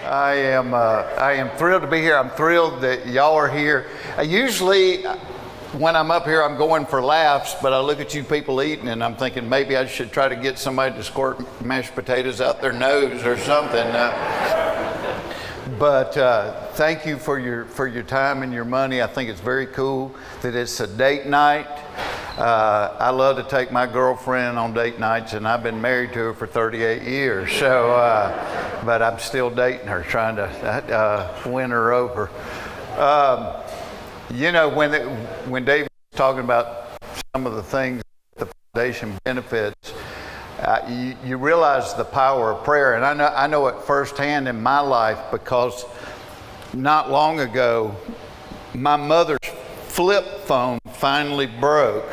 I am thrilled to be here. I'm thrilled that y'all are here. Usually, when I'm up here, I'm going for laughs, but I look at you people eating, and I'm thinking maybe I should try to get somebody to squirt mashed potatoes out their nose or something. But thank you for your time and your money. I think it's very cool that it's a date night. I love to take my girlfriend on date nights, and I've been married to her for 38 years. So, but I'm still dating her, trying to win her over. You know, when David was talking about some of the things the foundation benefits, you realize the power of prayer, and I know it firsthand in my life because not long ago, my mother's flip phone finally broke.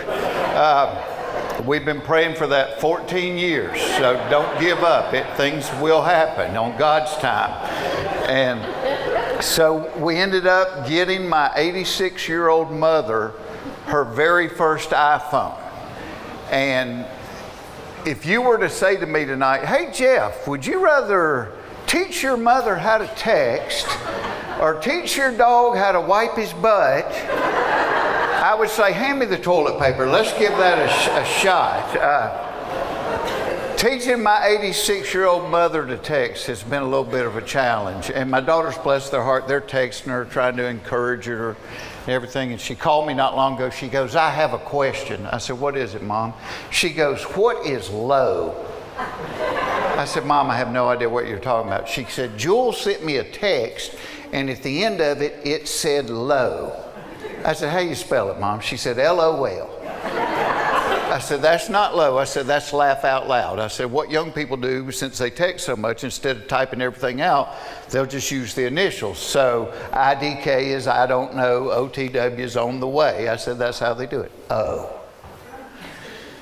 We've been praying for that 14 years, so don't give up. Things will happen on God's time. And so we ended up getting my 86-year-old mother her very first iPhone. And if you were to say to me tonight, hey Jeff, would you rather teach your mother how to text or teach your dog how to wipe his butt? I would say, hand me the toilet paper. Let's give that a shot. Teaching my 86-year-old mother to text has been a little bit of a challenge. And my daughters, bless their heart, they're texting her, trying to encourage her and everything. And she called me not long ago. She goes, I have a question. I said, what is it, Mom? She goes, what is low? I said, Mom, I have no idea what you're talking about. She said, Jewel sent me a text, and at the end of it, it said low. I said, how you spell it, Mom? She said, LOL. I said, that's not low. I said, that's laugh out loud. I said, what young people do, since they text so much, instead of typing everything out, they'll just use the initials. So IDK is I don't know, OTW is on the way. I said, that's how they do it. Oh.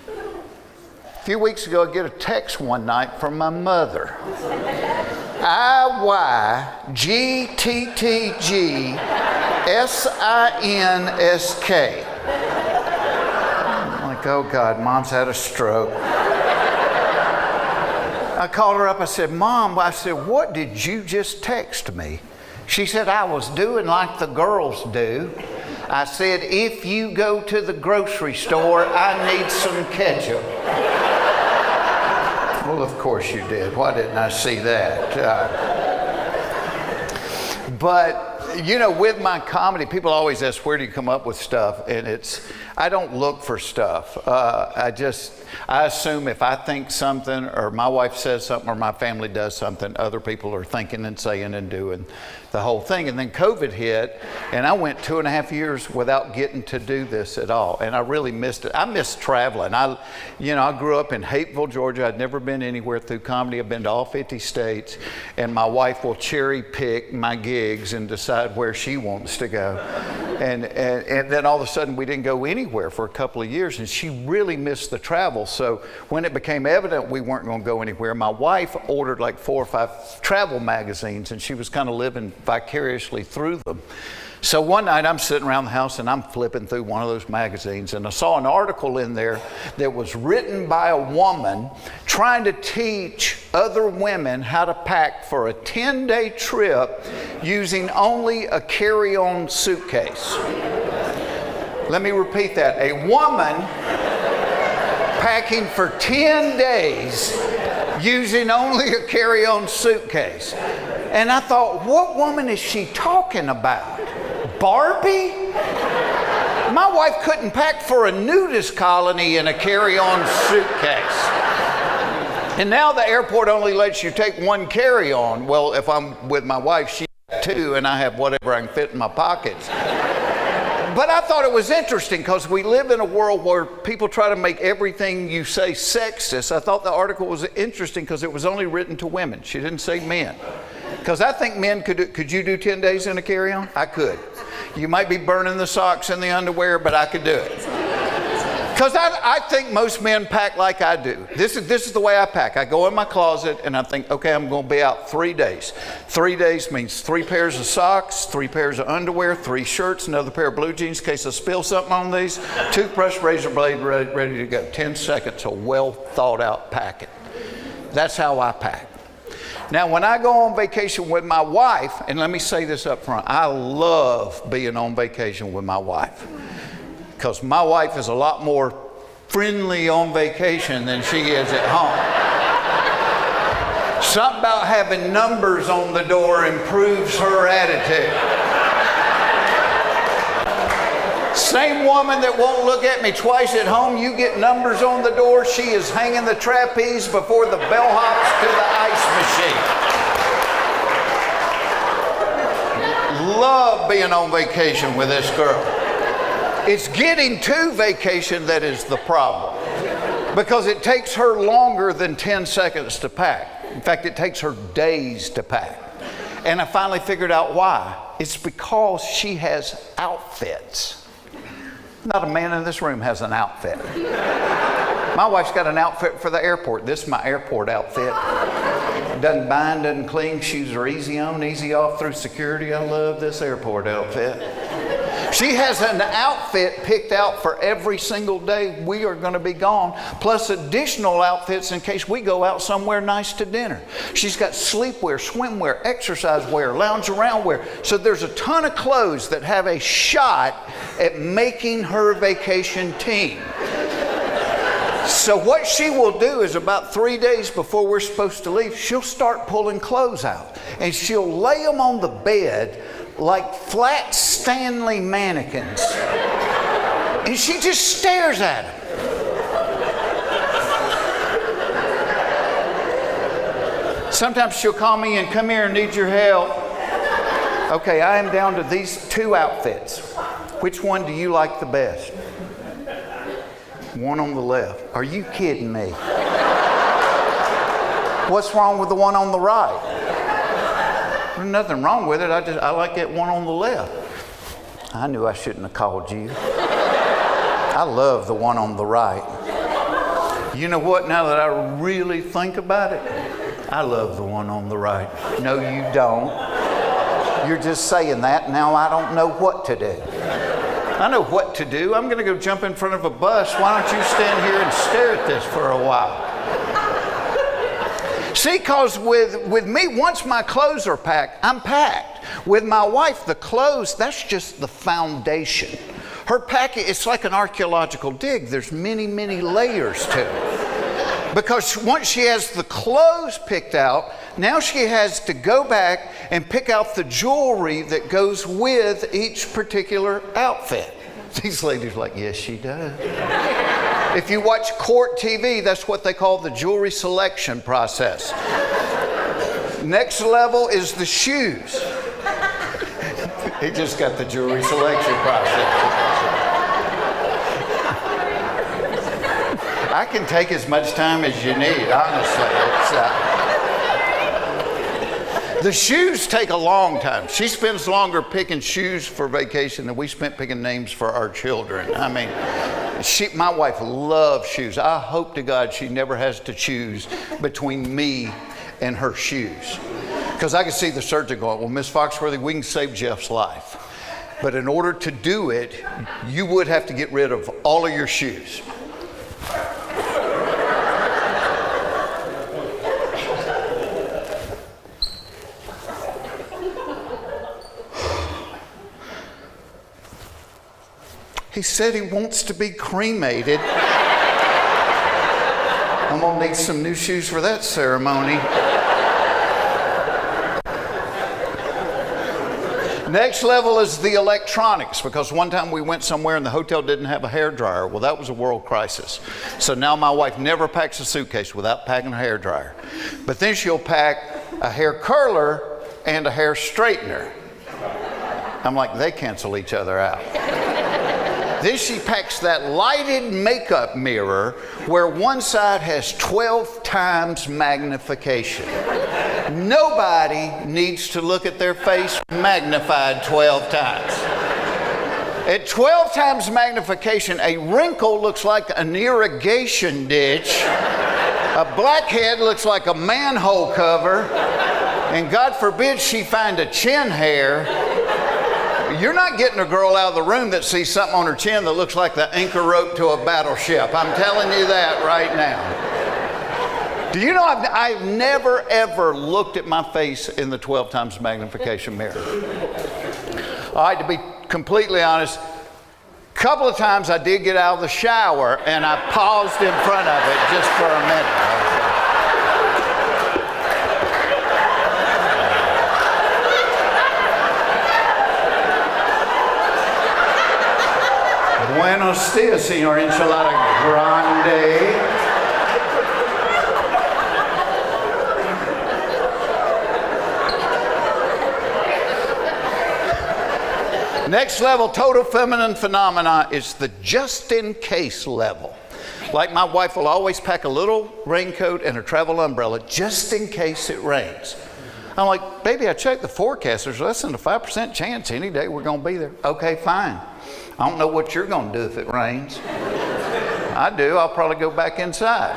A few weeks ago, I get a text one night from my mother. IYGTTGSINSK. I'm like, oh God, Mom's had a stroke. I called her up. I said, Mom, what did you just text me? She said, I was doing like the girls do. I said, if you go to the grocery store, I need some ketchup. Well, of course you did. Why didn't I see that? But, you know, with my comedy, people always ask, where do you come up with stuff? And I don't look for stuff. I assume if I think something, or my wife says something, or my family does something, other people are thinking and saying and doing the whole thing. And then COVID hit, and I went 2.5 years without getting to do this at all. And I really missed it. I missed traveling. I grew up in Hapeville, Georgia. I'd never been anywhere through comedy. I've been to all 50 states. And my wife will cherry pick my gigs and decide where she wants to go. And then all of a sudden we didn't go anywhere for a couple of years, and she really missed the travel. So when it became evident we weren't going to go anywhere, my wife ordered like 4 or 5 travel magazines, and she was kind of living vicariously through them. So one night I'm sitting around the house and I'm flipping through one of those magazines, and I saw an article in there that was written by a woman trying to teach other women how to pack for a 10-day trip using only a carry-on suitcase. Let me repeat that. A woman packing for 10 days using only a carry-on suitcase. And I thought, what woman is she talking about? Barbie? My wife couldn't pack for a nudist colony in a carry-on suitcase. And now the airport only lets you take 1 carry-on. Well, if I'm with my wife, she has 2, and I have whatever I can fit in my pockets. But I thought it was interesting because we live in a world where people try to make everything you say sexist. I thought the article was interesting because it was only written to women. She didn't say men. Because I think men could you do 10 days in a carry-on? I could. You might be burning the socks and the underwear, but I could do it. Because I think most men pack like I do. This is the way I pack. I go in my closet and I think, okay, I'm going to be out 3 days. 3 days means 3 pairs of socks, 3 pairs of underwear, 3 shirts, another pair of blue jeans in case I spill something on these, toothbrush, razor blade, ready to go. 10 seconds of well thought out packing. That's how I pack. Now, when I go on vacation with my wife, and let me say this up front, I love being on vacation with my wife, because my wife is a lot more friendly on vacation than she is at home. Something about having numbers on the door improves her attitude. Same woman that won't look at me twice at home, you get numbers on the door, she is hanging the trapeze before the bellhops to the ice machine. Love being on vacation with this girl. It's getting to vacation that is the problem, because it takes her longer than 10 seconds to pack. In fact, it takes her days to pack. And I finally figured out why. It's because she has outfits. Not a man in this room has an outfit. My wife's got an outfit for the airport. This is my airport outfit. Doesn't bind, doesn't cling. Shoes are easy on, easy off through security. I love this airport outfit. She has an outfit picked out for every single day we are going to be gone, plus additional outfits in case we go out somewhere nice to dinner. She's got sleepwear, swimwear, exercise wear, lounge around wear. So there's a ton of clothes that have a shot at making her vacation team. So what she will do is about 3 days before we're supposed to leave, she'll start pulling clothes out, and she'll lay them on the bed like flat Stanley mannequins. And she just stares at them. Sometimes she'll call me and come here and need your help. Okay, I am down to these 2 outfits. Which one do you like the best? One on the left. Are you kidding me? What's wrong with the one on the right? There's nothing wrong with it. I like that one on the left. I knew I shouldn't have called you. I love the one on the right. You know what? Now that I really think about it, I love the one on the right. No, you don't. You're just saying that. Now I don't know what to do. I know what to do. I'm going to go jump in front of a bus. Why don't you stand here and stare at this for a while? See, because with me, once my clothes are packed, I'm packed. With my wife, the clothes, that's just the foundation. Her packet, it's like an archaeological dig. There's many, many layers to it. Because once she has the clothes picked out, now she has to go back and pick out the jewelry that goes with each particular outfit. These ladies are like, yes, she does. If you watch court TV, that's what they call the jewelry selection process. Next level is the shoes. He just got the jewelry selection process. I can take as much time as you need, honestly. The shoes take a long time. She spends longer picking shoes for vacation than we spent picking names for our children. I mean, my wife loves shoes. I hope to God she never has to choose between me and her shoes. Because I can see the surgeon going, well, Miss Foxworthy, we can save Jeff's life. But in order to do it, you would have to get rid of all of your shoes. He said he wants to be cremated. I'm gonna need some new shoes for that ceremony. Next level is the electronics, because one time we went somewhere and the hotel didn't have a hairdryer. Well, that was a world crisis. So now my wife never packs a suitcase without packing a hairdryer. But then she'll pack a hair curler and a hair straightener. I'm like, they cancel each other out. Then she packs that lighted makeup mirror where one side has 12 times magnification. Nobody needs to look at their face magnified 12 times. At 12 times magnification, a wrinkle looks like an irrigation ditch. A blackhead looks like a manhole cover. And God forbid she find a chin hair. You're not getting a girl out of the room that sees something on her chin that looks like the anchor rope to a battleship. I'm telling you that right now. Do you know I've never, ever looked at my face in the 12 times magnification mirror? All right, to be completely honest, a couple of times I did get out of the shower and I paused in front of it just for a minute. Buenos dias, señor enchilada grande. Next level, total feminine phenomena is the just-in-case level. Like my wife will always pack a little raincoat and a travel umbrella just in case it rains. I'm like, baby, I checked the forecast. There's less than a 5% chance any day we're going to be there. Okay, fine. I don't know what you're going to do if it rains. I do. I'll probably go back inside.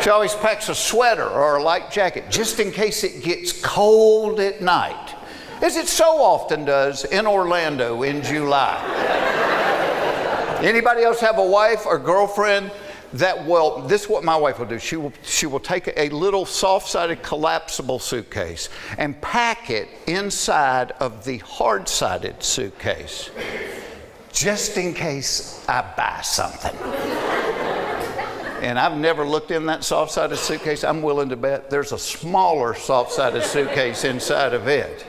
She always packs a sweater or a light jacket just in case it gets cold at night, as it so often does in Orlando in July. Anybody else have a wife or girlfriend that will, this is what my wife will do. She will take a little soft-sided collapsible suitcase and pack it inside of the hard-sided suitcase, just in case I buy something. And I've never looked in that soft-sided suitcase. I'm willing to bet there's a smaller soft-sided suitcase inside of it.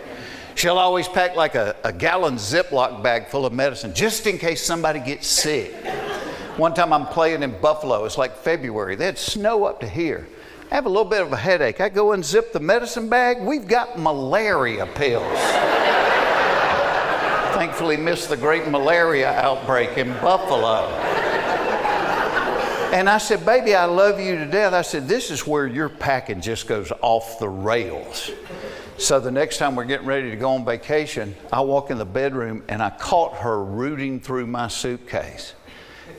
She'll always pack like a gallon Ziploc bag full of medicine, just in case somebody gets sick. One time I'm playing in Buffalo, it's like February. They had snow up to here. I have a little bit of a headache. I go and zip the medicine bag. We've got malaria pills. Thankfully missed the great malaria outbreak in Buffalo. And I said, baby, I love you to death. I said, this is where your packing just goes off the rails. So the next time we're getting ready to go on vacation, I walk in the bedroom and I caught her rooting through my suitcase.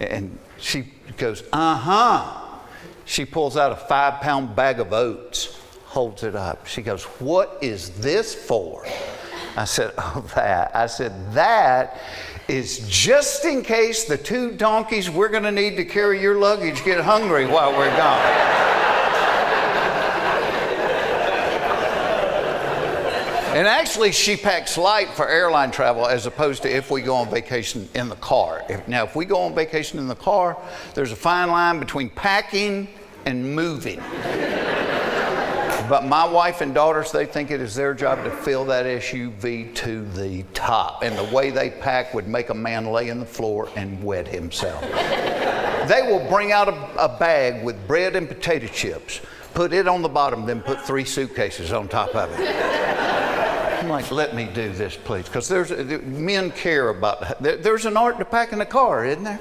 And she goes, uh-huh. She pulls out a 5-pound bag of oats, holds it up. She goes, what is this for? I said, oh, that. I said, that is just in case the 2 donkeys we're going to need to carry your luggage get hungry while we're gone. And actually, she packs light for airline travel as opposed to if we go on vacation in the car. If we go on vacation in the car, there's a fine line between packing and moving. But my wife and daughters, they think it is their job to fill that SUV to the top. And the way they pack would make a man lay on the floor and wet himself. They will bring out a bag with bread and potato chips, put it on the bottom, then put 3 suitcases on top of it. I'm like, let me do this, please. Because men care about, there's an art to packing a car, isn't there?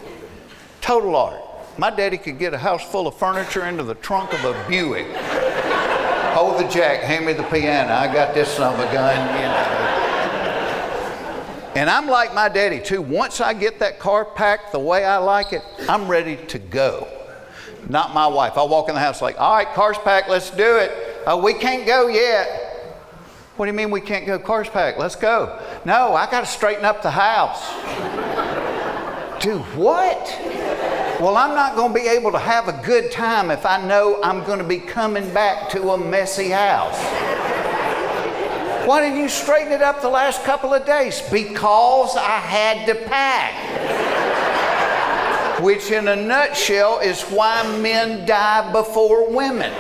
Total art. My daddy could get a house full of furniture into the trunk of a Buick. Hold the jack, hand me the piano. I got this son of a gun, you know. And I'm like my daddy too. Once I get that car packed the way I like it, I'm ready to go. Not my wife. I walk in the house like, all right, car's packed, let's do it. Oh, we can't go yet. What do you mean we can't go? Car's packed, let's go. No, I got to straighten up the house. Do what? Well, I'm not going to be able to have a good time if I know I'm going to be coming back to a messy house. Why didn't you straighten it up the last couple of days? Because I had to pack. Which in a nutshell is why men die before women.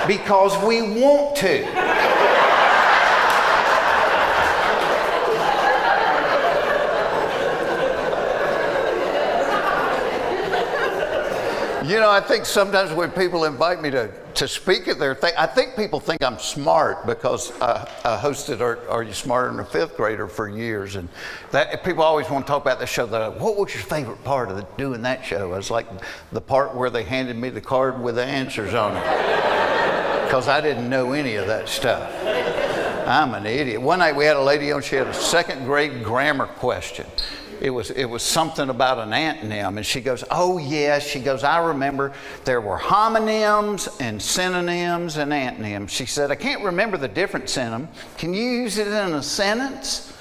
Because we want to. You know, I think sometimes when people invite me to speak at their thing, I think people think I'm smart because I hosted Are You Smarter Than a Fifth Grader for years. And that people always want to talk about the show. What was your favorite part of doing that show? It was like the part where they handed me the card with the answers on it. Because I didn't know any of that stuff. I'm an idiot. One night we had a lady on, she had a 2nd grade grammar question. It was something about an antonym, and she goes, oh yes, she goes, I remember there were homonyms and synonyms and antonyms. She said, I can't remember the difference in them. Can you use it in a sentence?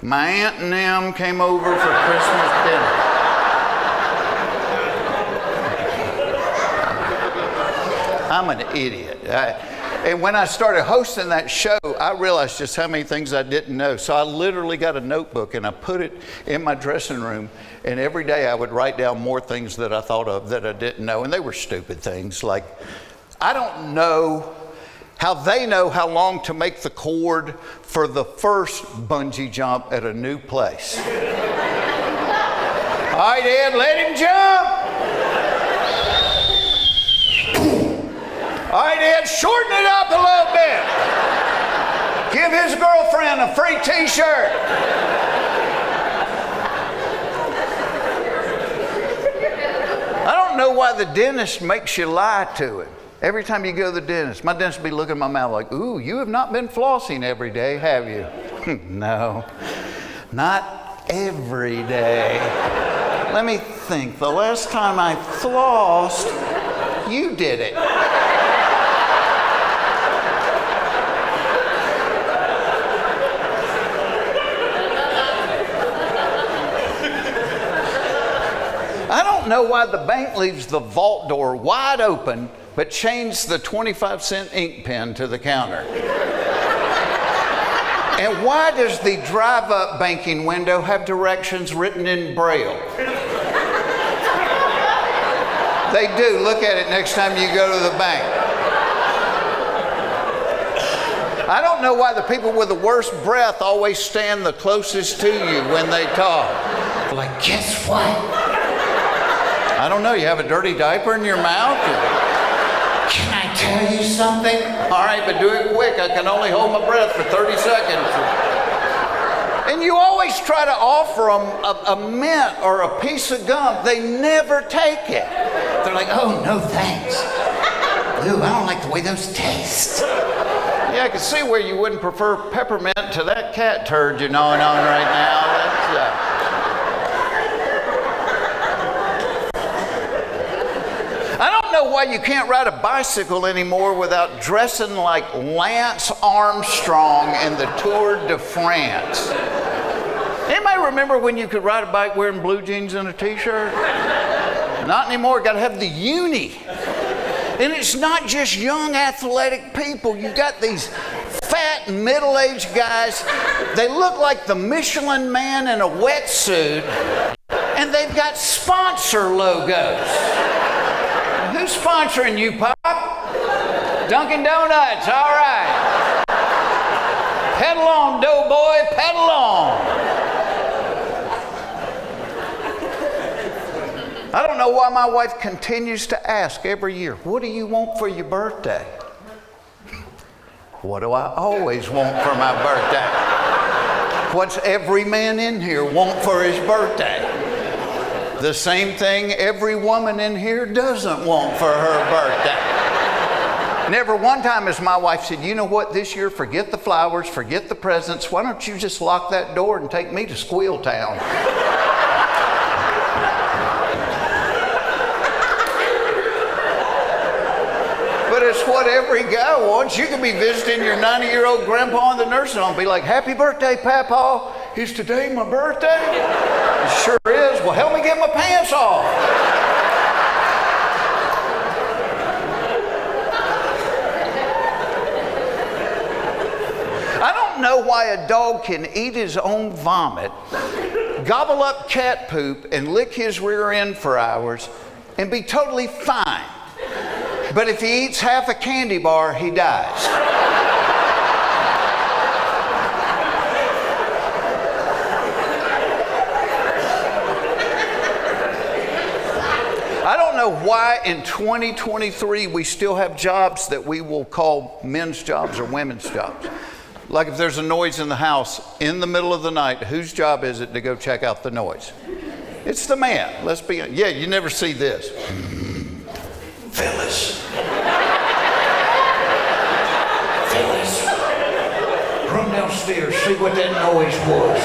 My aunt and them came over for Christmas dinner. I'm an idiot. And when I started hosting that show, I realized just how many things I didn't know. So I literally got a notebook and I put it in my dressing room. And every day I would write down more things that I thought of that I didn't know. And they were stupid things like, I don't know how they know how long to make the cord for the first bungee jump at a new place. All right, Ed, let him jump. All right, Ed, shorten it up a little bit. Give his girlfriend a free t-shirt. I don't know why the dentist makes you lie to him. Every time you go to the dentist, my dentist will be looking at my mouth like, ooh, you have not been flossing every day, have you? No, not every day. Let me think. The last time I flossed, you did it. I don't know why the bank leaves the vault door wide open but change the 25-cent ink pen to the counter. And why does the drive-up banking window have directions written in Braille? They do. Look at it next time you go to the bank. I don't know why the people with the worst breath always stand the closest to you when they talk. They're like, guess what? I don't know. You have a dirty diaper in your mouth? Can I tell you something? All right, but do it quick. I can only hold my breath for 30 seconds. And you always try to offer them a mint or a piece of gum. They never take it. They're like, oh, no thanks. Ooh, I don't like the way those taste. Yeah, I can see where you wouldn't prefer peppermint to that cat turd you're gnawing on right now. That's, I don't know why you can't ride a bicycle anymore without dressing like Lance Armstrong in the Tour de France. Anybody remember when you could ride a bike wearing blue jeans and a t-shirt? Not anymore. Got to have the uni. And it's not just young athletic people. You got these fat middle-aged guys. They look like the Michelin Man in a wetsuit, and they've got sponsor logos. Who's sponsoring you, Pop? Dunkin' Donuts, all right. Pedal on, doughboy, pedal on. I don't know why my wife continues to ask every year, what do you want for your birthday? What do I always want for my birthday? What's every man in here want for his birthday? The same thing every woman in here doesn't want for her birthday. Never one time has my wife said, you know what, this year, forget the flowers, forget the presents. Why don't you just lock that door and take me to Squeal Town? But it's what every guy wants. You could be visiting your 90-year-old grandpa in the nursing home and be like, happy birthday, Papa. Is today my birthday? It sure is. Well, help me get my pants off. I don't know why a dog can eat his own vomit, gobble up cat poop, and lick his rear end for hours and be totally fine. But if he eats half a candy bar, he dies. I don't know why in 2023 we still have jobs that we will call men's jobs or women's jobs. Like if there's a noise in the house in the middle of the night, whose job is it to go check out the noise? It's the man. Let's be honest. Yeah, you never see this. Phyllis. Phyllis. Run downstairs, see what that noise was.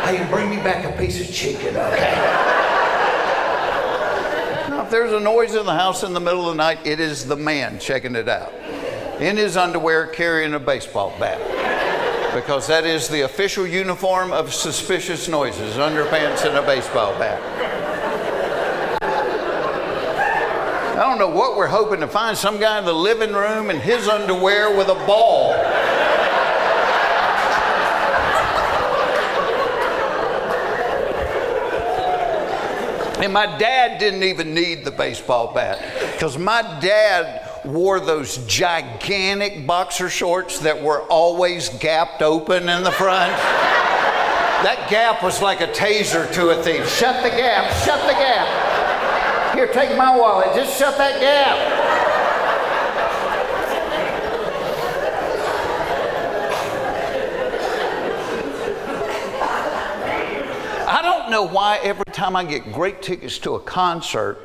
Hey, bring me back a piece of chicken, okay? Now, if there's a noise in the house in the middle of the night, it is the man checking it out. In his underwear, carrying a baseball bat. because that is the official uniform of suspicious noises, underpants and a baseball bat. I don't know what we're hoping to find, some guy in the living room in his underwear with a ball. And my dad didn't even need the baseball bat, because my dad wore those gigantic boxer shorts that were always gapped open in the front. That gap was like a taser to a thief. Shut the gap, shut the gap. Here, take my wallet, just shut that gap. I don't know why every time I get great tickets to a concert,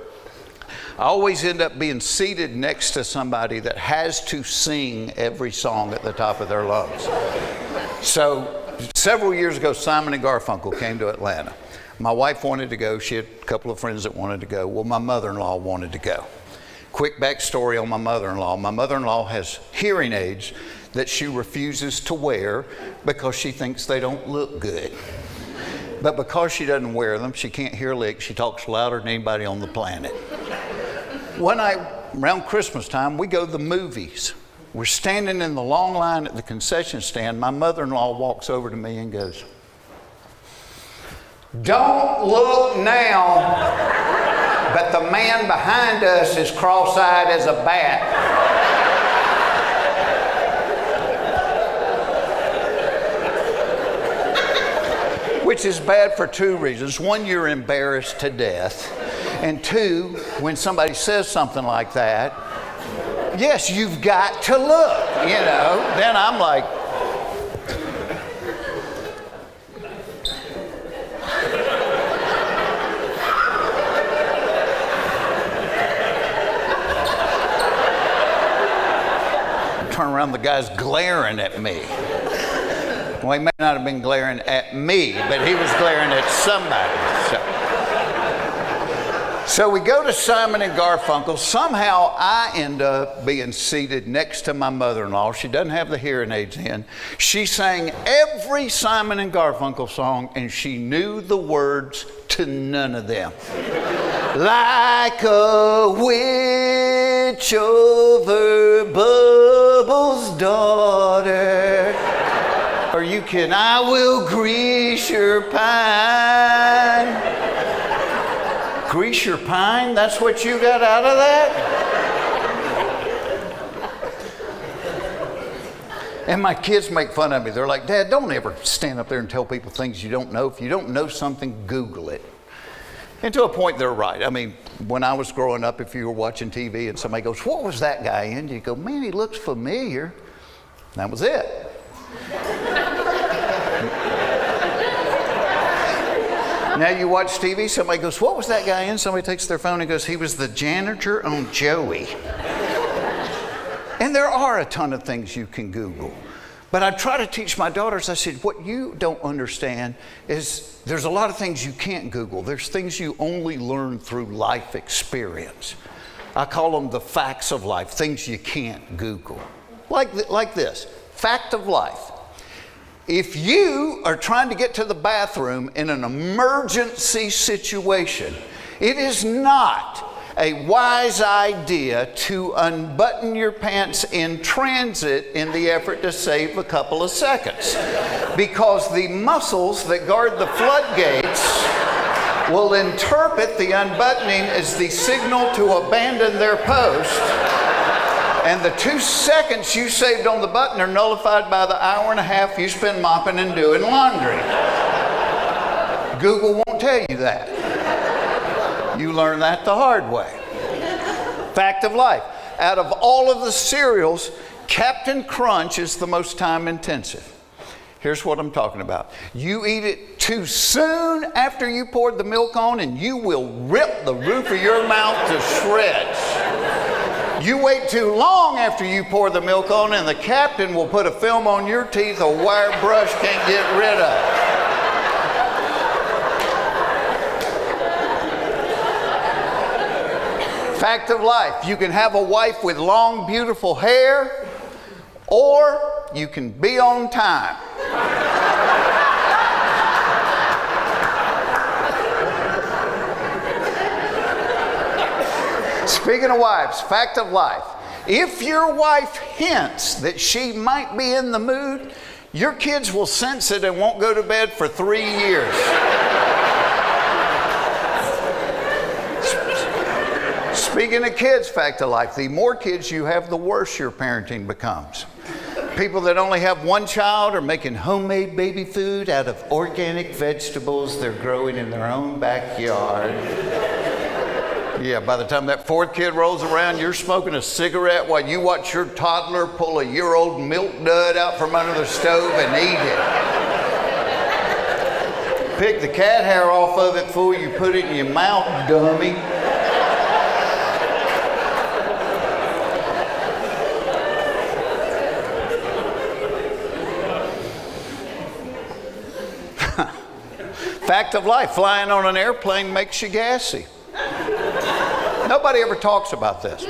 I always end up being seated next to somebody that has to sing every song at the top of their lungs. So several years ago, Simon and Garfunkel came to Atlanta. My wife wanted to go. She had a couple of friends that wanted to go. Well, my mother-in-law wanted to go. Quick backstory on my mother-in-law. My mother-in-law has hearing aids that she refuses to wear because she thinks they don't look good. But because she doesn't wear them, she can't hear a lick. She talks louder than anybody on the planet. One night, around Christmas time, we go to the movies. We're standing in the long line at the concession stand. My mother-in-law walks over to me and goes, "Don't look now, but the man behind us is cross-eyed as a bat." Which is bad for two reasons. One, you're embarrassed to death. And two, when somebody says something like that, yes, you've got to look, you know. Then I'm like, turn around, the guy's glaring at me. Well, he may not have been glaring at me, but he was glaring at somebody. So we go to Simon and Garfunkel. Somehow I end up being seated next to my mother-in-law. She doesn't have the hearing aids in. She sang every Simon and Garfunkel song, and she knew the words to none of them. Like a witch over Bubble's daughter. Are you kidding? I will grease your pine. Grease your pine? That's what you got out of that? And my kids make fun of me. They're like, "Dad, don't ever stand up there and tell people things you don't know. If you don't know something, Google it." And to a point, they're right. I mean, when I was growing up, if you were watching TV and somebody goes, "What was that guy in?" You go, "Man, he looks familiar." That was it. Now you watch TV, somebody goes, "What was that guy in?" Somebody takes their phone and goes, "He was the janitor on Joey." And there are a ton of things you can Google. But I try to teach my daughters, I said, what you don't understand is there's a lot of things you can't Google. There's things you only learn through life experience. I call them the facts of life, things you can't Google. Like this, fact of life. If you are trying to get to the bathroom in an emergency situation, it is not a wise idea to unbutton your pants in transit in the effort to save a couple of seconds. Because the muscles that guard the floodgates will interpret the unbuttoning as the signal to abandon their post. And the 2 seconds you saved on the button are nullified by the hour and a half you spend mopping and doing laundry. Google won't tell you that. You learn that the hard way. Fact of life. Out of all of the cereals, Captain Crunch is the most time intensive. Here's what I'm talking about. You eat it too soon after you poured the milk on and you will rip the roof of your mouth to shreds. You wait too long after you pour the milk on and the captain will put a film on your teeth a wire brush can't get rid of. Fact of life, you can have a wife with long, beautiful hair, or you can be on time. Speaking of wives, fact of life. If your wife hints that she might be in the mood, your kids will sense it and won't go to bed for 3 years. Speaking of kids, fact of life, the more kids you have, the worse your parenting becomes. People that only have one child are making homemade baby food out of organic vegetables they're growing in their own backyard. Yeah, by the time that fourth kid rolls around, you're smoking a cigarette while you watch your toddler pull a year-old milk dud out from under the stove and eat it. Pick the cat hair off of it before you put it in your mouth, dummy. Fact of life, flying on an airplane makes you gassy. Nobody ever talks about this.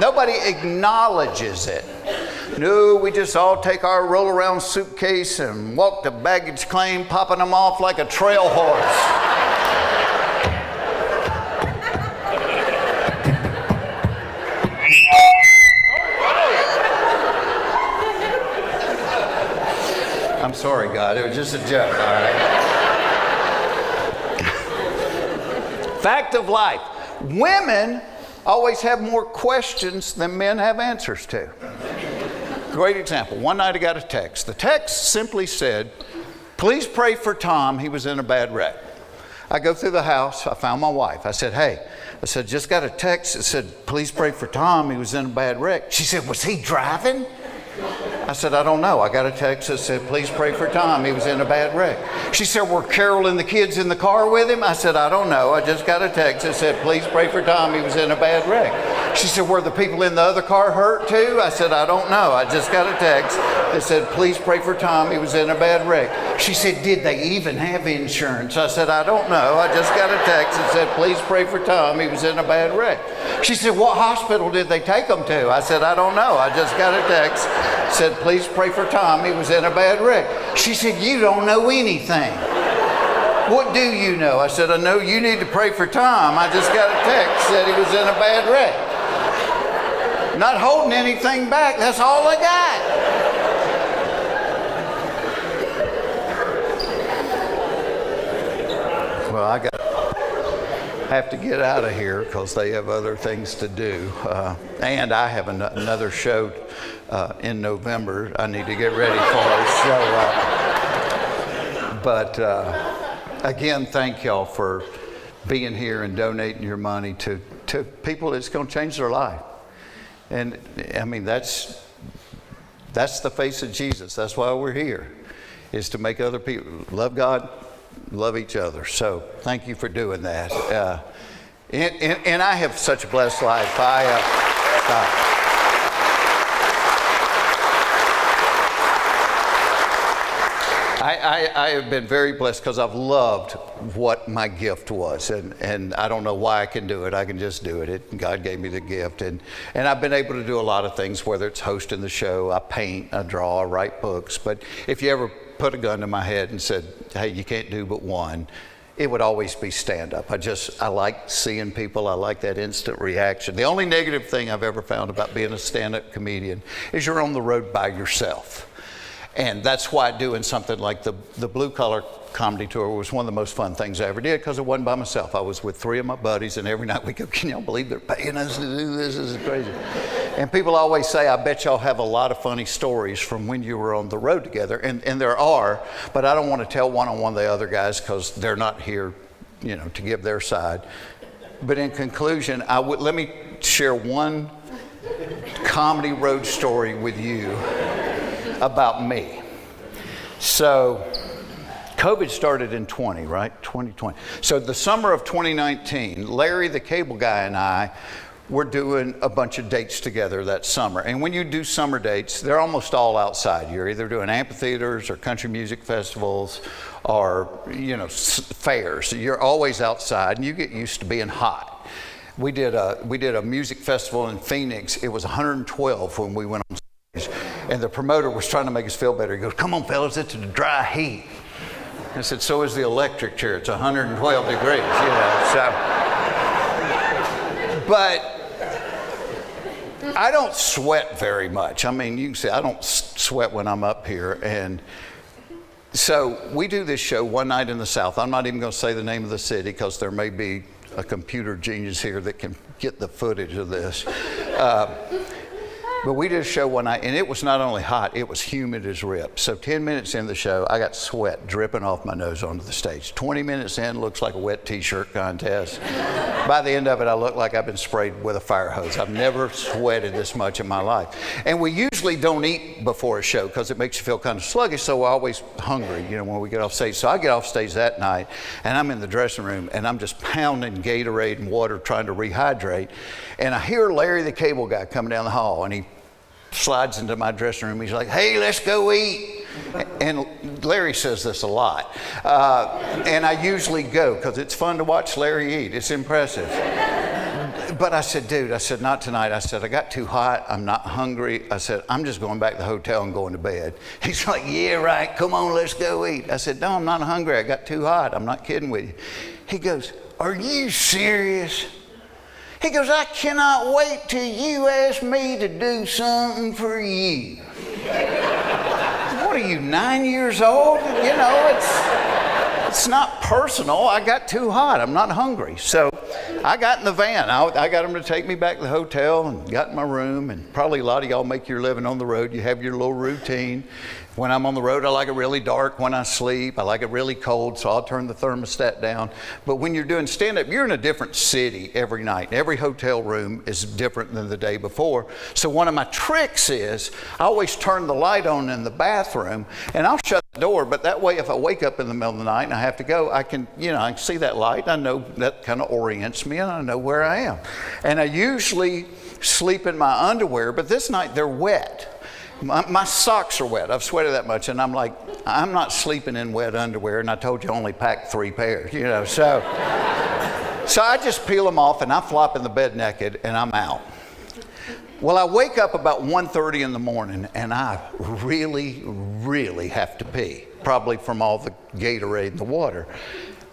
Nobody acknowledges it. No, we just all take our roll-around suitcase and walk to baggage claim, popping them off like a trail horse. I'm sorry, God. It was just a joke, all right? Fact of life. Women always have more questions than men have answers to. Great example. One night I got a text. The text simply said, please pray for Tom. He was in a bad wreck. I go through the house. I found my wife. I said, hey, just got a text that said, please pray for Tom. He was in a bad wreck. She said, was he driving? I said, I don't know. I got a text that said, please pray for Tom. He was in a bad wreck. She said, were Carol and the kids in the car with him? I said, I don't know. I just got a text that said, please pray for Tom. He was in a bad wreck. She said, were the people in the other car hurt too? I said, I don't know. I just got a text that said, please pray for Tom. He was in a bad wreck. She said, did they even have insurance? I said, I don't know. I just got a text that said, please pray for Tom. He was in a bad wreck. She said, what hospital did they take him to? I said, I don't know. I just got a text that said, please pray for Tom. He was in a bad wreck. She said, you don't know anything. What do you know? I said, I know you need to pray for Tom. I just got a text that he was in a bad wreck. Not holding anything back. That's all I got. Well, I have to get out of here because they have other things to do. And I have another show in November I need to get ready for. Again, thank y'all for being here and donating your money to people that's going to change their life. And I mean, that's the face of Jesus. That's why we're here, is to make other people love God, love each other. So thank you for doing that. And I have such a blessed life. I have been very blessed because I've loved what my gift was, and I don't know why I can do it. I can just do it. God gave me the gift, and I've been able to do a lot of things, whether it's hosting the show, I paint, I draw, I write books. But if you ever put a gun to my head and said, hey, you can't do but one, it would always be stand-up. I like seeing people. I like that instant reaction. The only negative thing I've ever found about being a stand-up comedian is you're on the road by yourself. And that's why doing something like the Blue Collar Comedy Tour was one of the most fun things I ever did, because it wasn't by myself. I was with 3 of my buddies, and every night we go, can y'all believe they're paying us to do this? This is crazy. And people always say, I bet y'all have a lot of funny stories from when you were on the road together. And there are, but I don't want to tell one-on-one the other guys because they're not here, to give their side. But in conclusion, let me share one comedy road story with you about me. So COVID started in 2020. So the summer of 2019, Larry, the cable guy, and I were doing a bunch of dates together that summer. And when you do summer dates, they're almost all outside. You're either doing amphitheaters or country music festivals or, fairs. You're always outside, and you get used to being hot. We did a music festival in Phoenix. It was 112 when we went on stage. And the promoter was trying to make us feel better. He goes, come on, fellas, it's the dry heat. I said, so is the electric chair. It's 112 degrees, But I don't sweat very much. I mean, you can see I don't sweat when I'm up here. And so we do this show one night in the South. I'm not even going to say the name of the city because there may be a computer genius here that can get the footage of this. But we did a show one night, and it was not only hot, it was humid as rip. So 10 minutes in the show, I got sweat dripping off my nose onto the stage. 20 minutes in, looks like a wet t-shirt contest. By the end of it, I look like I've been sprayed with a fire hose. I've never sweated this much in my life. And we usually don't eat before a show because it makes you feel kind of sluggish, so we're always hungry, you know, when we get off stage. So I get off stage that night, and I'm in the dressing room, and I'm just pounding Gatorade and water trying to rehydrate. And I hear Larry the cable guy coming down the hall, and he slides into my dressing room. He's like, "Hey, let's go eat." And Larry says this a lot. And I usually go because it's fun to watch Larry eat. It's impressive. But I said, "Dude," I said, "not tonight." I said, "I got too hot. I'm not hungry." I said, "I'm just going back to the hotel and going to bed." He's like, "Yeah, right. Come on, let's go eat." I said, "No, I'm not hungry. I got too hot. I'm not kidding with you." He goes, "Are you serious?" He goes, "I cannot wait till you ask me to do something for you." What are you, 9 years old? You know, it's not personal. I got too hot. I'm not hungry. So I got in the van. I got him to take me back to the hotel and got in my room. And probably a lot of y'all make your living on the road. You have your little routine. When I'm on the road, I like it really dark when I sleep. I like it really cold, so I'll turn the thermostat down. But when you're doing stand-up, you're in a different city every night. Every hotel room is different than the day before. So one of my tricks is I always turn the light on in the bathroom, and I'll shut the door. But that way, if I wake up in the middle of the night and I have to go, I can see that light. I know that kind of orients me, and I know where I am. And I usually sleep in my underwear, but this night they're wet. My socks are wet. I've sweated that much, and I'm like, I'm not sleeping in wet underwear, and I told you I only packed 3 pairs, you know. So I just peel them off, and I flop in the bed naked, and I'm out. Well, I wake up about 1:30 in the morning, and I really, really have to pee, probably from all the Gatorade and the water.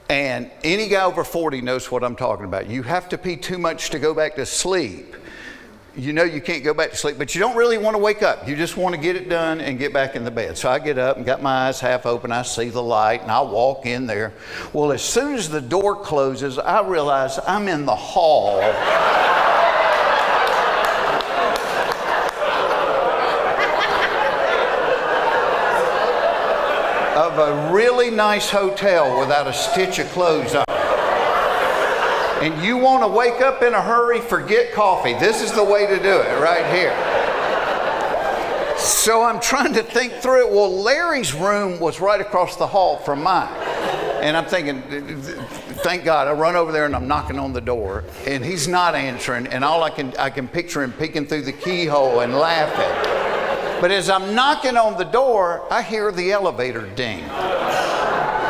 And any guy over 40 knows what I'm talking about. You have to pee too much to go back to sleep. You know you can't go back to sleep, but you don't really want to wake up. You just want to get it done and get back in the bed. So I get up and got my eyes half open. I see the light, and I walk in there. Well, as soon as the door closes, I realize I'm in the hall of a really nice hotel without a stitch of clothes on. And you want to wake up in a hurry, forget coffee. This is the way to do it right here. So I'm trying to think through it. Well, Larry's room was right across the hall from mine. And I'm thinking, thank God. I run over there and I'm knocking on the door, and he's not answering. And all I can picture him peeking through the keyhole and laughing. But as I'm knocking on the door, I hear the elevator ding.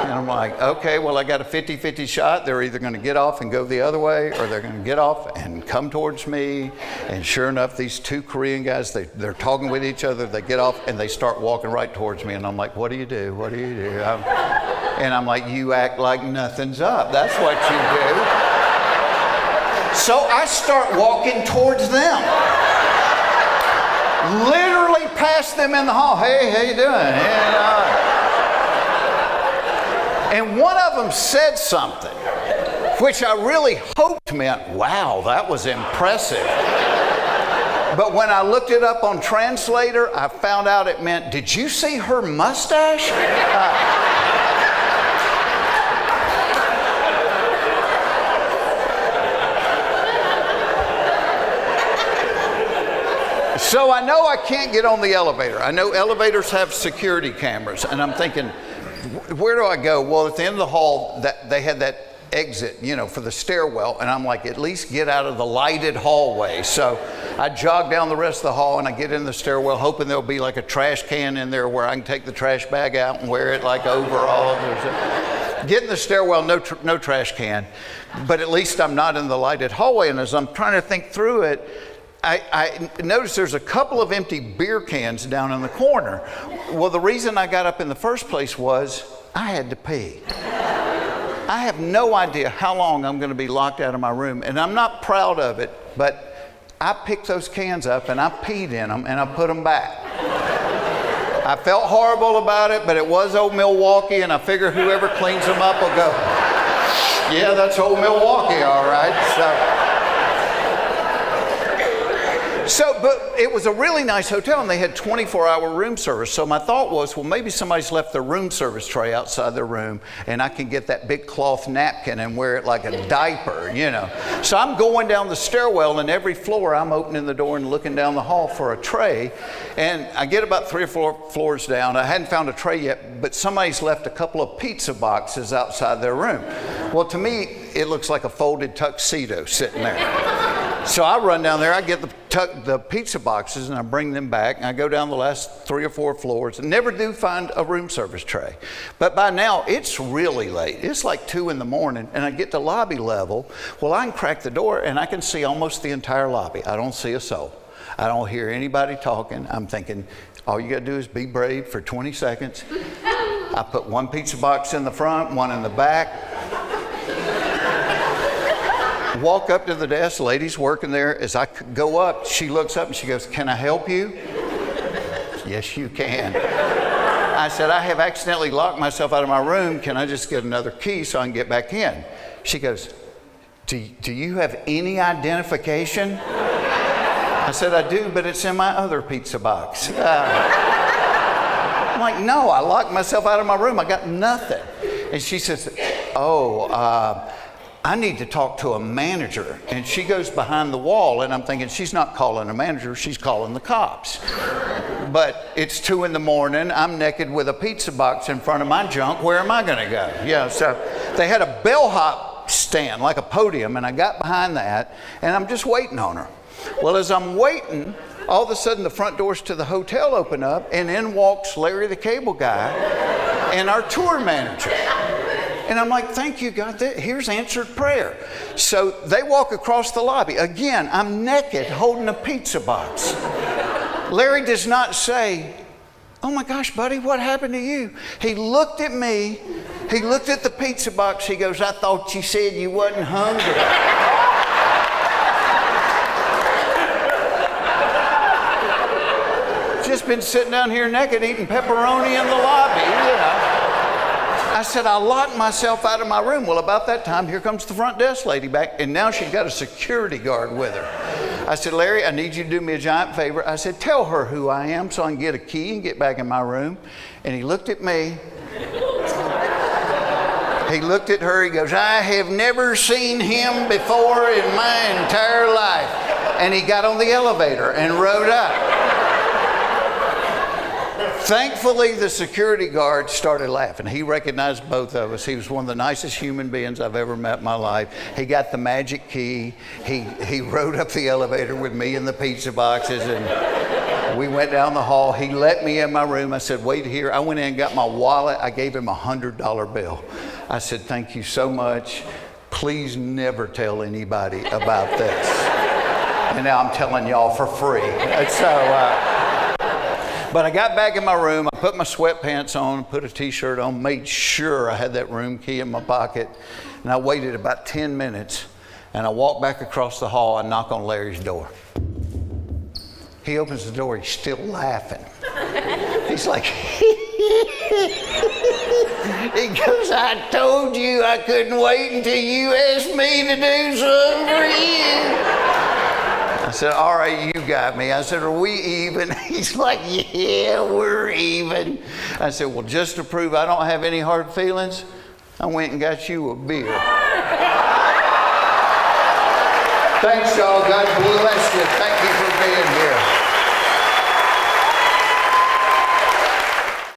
And I'm like, okay, well, I got a 50-50 shot. They're either going to get off and go the other way, or they're going to get off and come towards me. And sure enough, these 2 Korean guys, they're talking with each other. They get off and they start walking right towards me. And I'm like, what do you do? What do you do? And I'm like, you act like nothing's up. That's what you do. So I start walking towards them. Literally past them in the hall. Hey, how you doing? And one of them said something, which I really hoped meant, wow, that was impressive. But when I looked it up on Translator, I found out it meant, did you see her mustache? So I know I can't get on the elevator. I know elevators have security cameras, and I'm thinking, where do I go? Well, at the end of the hall, they had that exit, you know, for the stairwell, and I'm like, at least get out of the lighted hallway. So I jog down the rest of the hall, and I get in the stairwell, hoping there'll be like a trash can in there where I can take the trash bag out and wear it like overall. Get in the stairwell, no trash can, but at least I'm not in the lighted hallway. And as I'm trying to think through it, I noticed there's a couple of empty beer cans down in the corner. Well, the reason I got up in the first place was I had to pee. I have no idea how long I'm going to be locked out of my room, and I'm not proud of it, but I picked those cans up and I peed in them and I put them back. I felt horrible about it, but it was old Milwaukee, and I figure whoever cleans them up will go, yeah, that's old Milwaukee, all right. But it was a really nice hotel, and they had 24-hour room service. So my thought was, well, maybe somebody's left their room service tray outside their room, and I can get that big cloth napkin and wear it like a diaper, you know. So I'm going down the stairwell, and every floor I'm opening the door and looking down the hall for a tray. And I get about 3 or 4 floors down. I hadn't found a tray yet, but somebody's left a couple of pizza boxes outside their room. Well, to me, it looks like a folded tuxedo sitting there. So I run down there, I get the pizza boxes, and I bring them back, and I go down the last 3 or 4 floors and never do find a room service tray. But by now, it's really late. It's like 2 in the morning, and I get to lobby level. Well, I can crack the door, and I can see almost the entire lobby. I don't see a soul. I don't hear anybody talking. I'm thinking, all you got to do is be brave for 20 seconds. I put 1 pizza box in the front, 1 in the back. Walk up to the desk, lady's working there. As I go up, she looks up and she goes, "Can I help you?" "Yes, you can." I said, "I have accidentally locked myself out of my room. Can I just get another key so I can get back in?" She goes, do you have any identification?" I said, "I do, but it's in my other pizza box." I'm like, "No, I locked myself out of my room. I got nothing." And she says, "Oh, I need to talk to a manager." And she goes behind the wall, and I'm thinking, she's not calling a manager, she's calling the cops. But it's 2 in the morning, I'm naked with a pizza box in front of my junk. Where am I gonna go? Yeah, so they had a bellhop stand, like a podium, and I got behind that, and I'm just waiting on her. Well, as I'm waiting, all of a sudden the front doors to the hotel open up, and in walks Larry the Cable Guy and our tour manager. And I'm like, "Thank you, God, here's answered prayer." So they walk across the lobby. Again, I'm naked holding a pizza box. Larry does not say, "Oh my gosh, buddy, what happened to you?" He looked at me, he looked at the pizza box, he goes, "I thought you said you wasn't hungry." Just been sitting down here naked eating pepperoni in the lobby, you know. I said, "I locked myself out of my room." Well, about that time, here comes the front desk lady back, and now she's got a security guard with her. I said, "Larry, I need you to do me a giant favor." I said, "Tell her who I am so I can get a key and get back in my room." And he looked at me. He looked at her, he goes, "I have never seen him before in my entire life." And he got on the elevator and rode up. Thankfully, the security guard started laughing. He recognized both of us. He was one of the nicest human beings I've ever met in my life. He got the magic key. He rode up the elevator with me and the pizza boxes, and we went down the hall. He let me in my room. I said, "Wait here." I went in and got my wallet. I gave him a $100 bill. I said, "Thank you so much. Please never tell anybody about this." And now I'm telling y'all for free. And so, but I got back in my room, I put my sweatpants on, put a t-shirt on, made sure I had that room key in my pocket, and I waited about 10 minutes, and I walked back across the hall, I knock on Larry's door. He opens the door, he's still laughing. He's like, he goes, "I told you I couldn't wait until you asked me to do something for you." I said, "All right, you got me." I said, "Are we even?" He's like, "Yeah, we're even." I said, "Well, just to prove I don't have any hard feelings, I went and got you a beer." Thanks, y'all. God bless you.